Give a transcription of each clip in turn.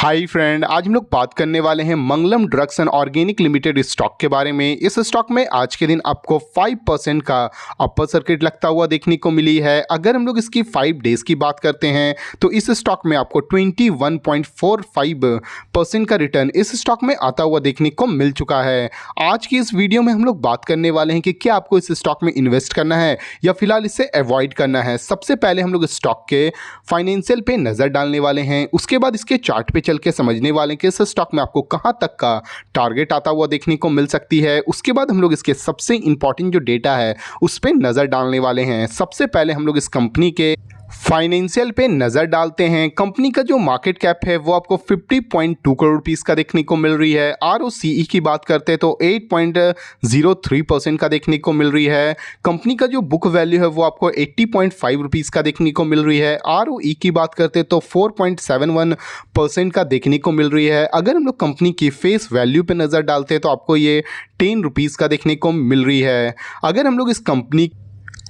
Hi friend, आज हम लोग बात करने वाले हैं Mangalam drugs and organic limited stock के बारे में। इस स्टॉक में आज के दिन आपको 5% का अपर सर्किट लगता हुआ देखने को मिली है। अगर हम लोग इसकी 5 डेज की बात करते हैं तो इस स्टॉक में आपको 21.45% का रिटर्न इस स्टॉक में आता हुआ देखने को मिल चुका है। आज की इस वीडियो में हम लोग बात करने वाले हैं कि क्या आपको इस स्टॉक में इन्वेस्ट करना है या फिलहाल इसे अवॉइड करना है। सबसे पहले हम लोग स्टॉक के फाइनेंशियल पे नज़र डालने वाले हैं, उसके बाद इसके चार्ट पे चल के समझने वाले हैं कि इस स्टॉक में आपको कहां तक का टारगेट आता हुआ देखने को मिल सकती है। उसके बाद हम लोग इसके सबसे इंपॉर्टेंट जो डेटा है उस पर नज़र डालने वाले हैं। सबसे पहले हम लोग इस कंपनी के फाइनेंशियल पे नज़र डालते हैं। कंपनी का जो मार्केट कैप है वो आपको 50.2 करोड़ रुपीस का देखने को मिल रही है। ROCE की बात करते हैं तो 8.03% का देखने को मिल रही है। कंपनी का जो बुक वैल्यू है वो आपको 80.5 रुपीस का देखने को मिल रही है। ROE की बात करते हैं तो 4.71% का देखने को मिल रही है। अगर हम लोग कंपनी की फेस वैल्यू पे नज़र डालते हैं तो आपको ये 10 रुपीस का देखने को मिल रही है। अगर हम लोग इस कंपनी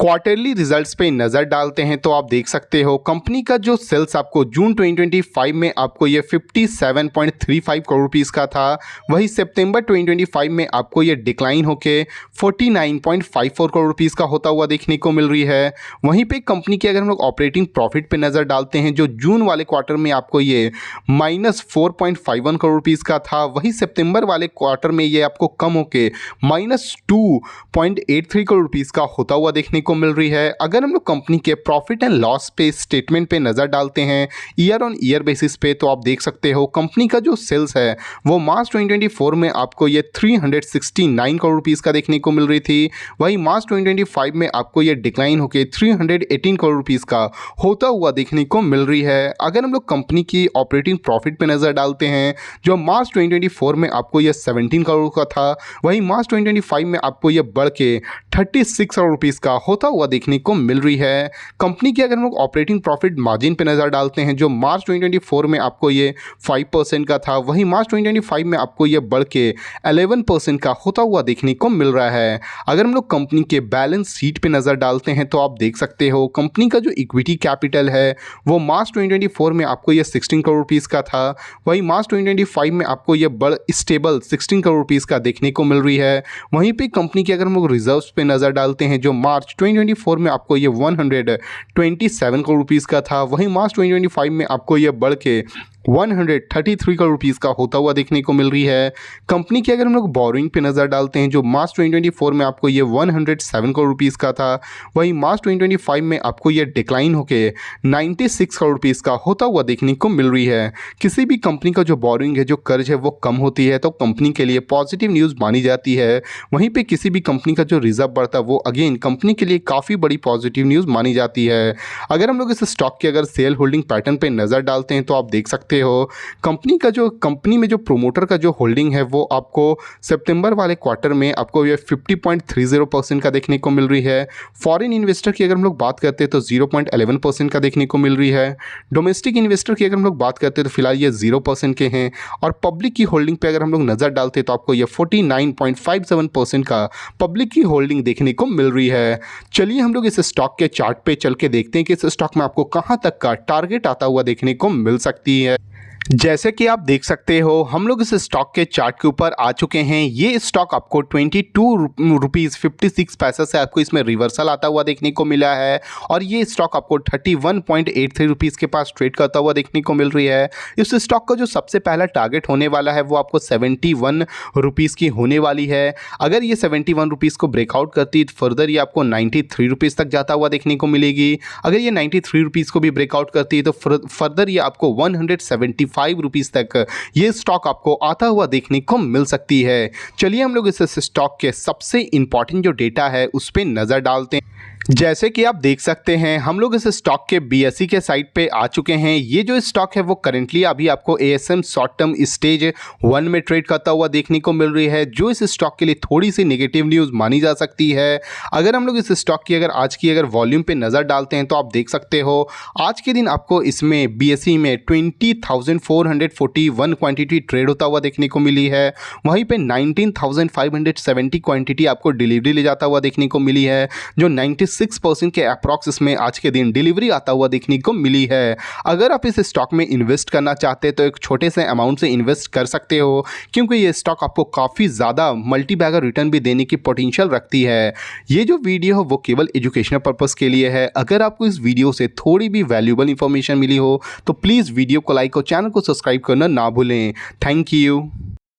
क्वार्टरली रिजल्ट्स पे नज़र डालते हैं तो आप देख सकते हो कंपनी का जो सेल्स आपको जून 2025 में आपको ये 57.35 करोड़ रुपीस का था, वही सितंबर 2025 में आपको ये डिक्लाइन होके 49.54 करोड़ रुपीस का होता हुआ देखने को मिल रही है। वहीं पे कंपनी की अगर हम लोग ऑपरेटिंग प्रॉफिट पे नज़र डालते हैं जो जून वाले क्वार्टर में आपको ये -4.51 करोड़ रुपीस का था, वही सितंबर वाले क्वार्टर में ये आपको कम होके -2.83 करोड़ रुपीस का होता हुआ देखने को मिल रही है। अगर हम लोग कंपनी के प्रॉफिट एंड लॉस पे स्टेटमेंट पे नज़र डालते हैं ईयर ऑन ईयर बेसिस पे तो आप देख सकते हो कंपनी का जो सेल्स है वो मार्च 2024 में आपको ये 369 करोड़ रुपीस का देखने को मिल रही थी, वही मार्च 2025 में आपको ये डिक्लाइन होकर 318 करोड़ रुपीस का होता हुआ देखने को मिल रही है। अगर हम लोग कंपनी की ऑपरेटिंग प्रॉफिट पे नज़र डालते हैं जो मार्च 2024 में आपको ये 17 करोड़ का था, वही मार्च 2025 में आपको ये बढ़ के 36 करोड़ रुपीस का होता हुआ देखने को मिल रही है। कंपनी की अगर हम लोग ऑपरेटिंग प्रॉफिट मार्जिन पे नज़र डालते हैं जो मार्च 2024 में आपको ये 5% का था, वही मार्च 2025 में आपको ये बढ़ के 11% का होता हुआ देखने को मिल रहा है। अगर हम लोग कंपनी के बैलेंस शीट पे नज़र डालते हैं तो आप देख सकते हो कंपनी का जो इक्विटी कैपिटल है वो मार्च 2024 में आपको ये 16 करोड़ रुपीस का था, वही मार्च 2025 में आपको ये बढ़ स्टेबल 16 करोड़ रुपीस का देखने को मिल रही है। वहीं पे कंपनी के अगर हम लोग रिजर्व्स पे नज़र डालते हैं जो मार्च 2024 में आपको ये 127 करोड़ रुपीस का था, वहीं मार्च 2025 में आपको ये बढ़ के 133 करोड़ रुपीस का होता हुआ देखने को मिल रही है। कंपनी की अगर हम लोग बोरिंग पे नज़र डालते हैं जो मार्च 2024 में आपको ये 107 करोड़ रुपीस का था, वही मार्च 2025 में आपको ये डिक्लाइन होके 96 करोड़ रुपीस का होता हुआ देखने को मिल रही है। किसी भी कंपनी का जो बोरिंग है, जो कर्ज है वो कम होती है तो कंपनी के लिए पॉजिटिव न्यूज़ मानी जाती है। वहीं पर किसी भी कंपनी का जो रिजर्व बढ़ता है वो अगेन कंपनी के लिए काफ़ी बड़ी पॉजिटिव न्यूज़ मानी जाती है। अगर हम लोग इस स्टॉक के अगर सेल होल्डिंग पैटर्न पर नज़र डालते हैं तो आप देख सकते हो कंपनी में जो प्रोमोटर का जो होल्डिंग है वो आपको सितंबर वाले क्वार्टर में आपको ये 50.30% का देखने को मिल रही है। फॉरेन इन्वेस्टर की अगर हम लोग बात करते हैं तो 0.11% का देखने को मिल रही है। डोमेस्टिक इन्वेस्टर की अगर हम लोग बात करते हैं तो फिलहाल ये 0% के हैं। और पब्लिक की होल्डिंग पे अगर हम लोग नज़र डालते हैं तो आपको ये 49.57% का पब्लिक की होल्डिंग देखने को मिल रही है। चलिए हम लोग इस स्टॉक के चार्ट पे चल के देखते हैं कि इस स्टॉक में आपको कहां तक का टारगेट आता हुआ देखने को मिल सकती है। जैसे कि आप देख सकते हो हम लोग इस स्टॉक के चार्ट के ऊपर आ चुके हैं। ये स्टॉक आपको 22 पैसा से आपको इसमें रिवर्सल आता हुआ देखने को मिला है और ये स्टॉक आपको 31.83 रुपीज़ के पास ट्रेड करता हुआ देखने को मिल रही है। इस स्टॉक का जो सबसे पहला टारगेट होने वाला है वो आपको 71 रुपीज़ की होने वाली है। अगर ये 71 रुपीज़ को ब्रेकआउट करती है तो फर्दर ये आपको 93 रुपीज़ तक जाता हुआ देखने को मिलेगी। अगर ये 93 रुपीज़ को भी ब्रेकआउट करती है तो फर्दर ये आपको 175 रुपीस तक ये स्टॉक आपको आता हुआ देखने को मिल सकती है। चलिए हम लोग इस स्टॉक के सबसे इंपॉर्टेंट जो डेटा है उस पर नज़र डालते हैं। जैसे कि आप देख सकते हैं हम लोग इस स्टॉक के BSE के साइट पे आ चुके हैं। ये जो स्टॉक है वो करेंटली अभी आपको ASM शॉर्ट टर्म स्टेज 1 में ट्रेड करता हुआ देखने को मिल रही है, जो इस स्टॉक के लिए थोड़ी सी नेगेटिव न्यूज़ मानी जा सकती है। अगर हम लोग इस स्टॉक की आज की वॉल्यूम पे नज़र डालते हैं तो आप देख सकते हो आज के दिन आपको इसमें BSE में 20,441 क्वान्टिटी ट्रेड होता हुआ देखने को मिली है। वहीं पर 19,570 क्वान्टिटी आपको डिलीवरी ले जाता हुआ देखने को मिली है, जो 96 6% के अप्रॉक्स इसमें आज के दिन डिलीवरी आता हुआ देखने को मिली है। अगर आप इस स्टॉक में इन्वेस्ट करना चाहते हैं तो एक छोटे से अमाउंट से इन्वेस्ट कर सकते हो, क्योंकि ये स्टॉक आपको काफ़ी ज़्यादा मल्टी बैगर रिटर्न भी देने की पोटेंशियल रखती है। ये जो वीडियो है वो केवल एजुकेशनल पर्पज़ के लिए है। अगर आपको इस वीडियो से थोड़ी भी वैल्यूएबल इंफॉर्मेशन मिली हो तो प्लीज़ वीडियो को लाइक और चैनल को सब्सक्राइब करना ना भूलें। Thank you.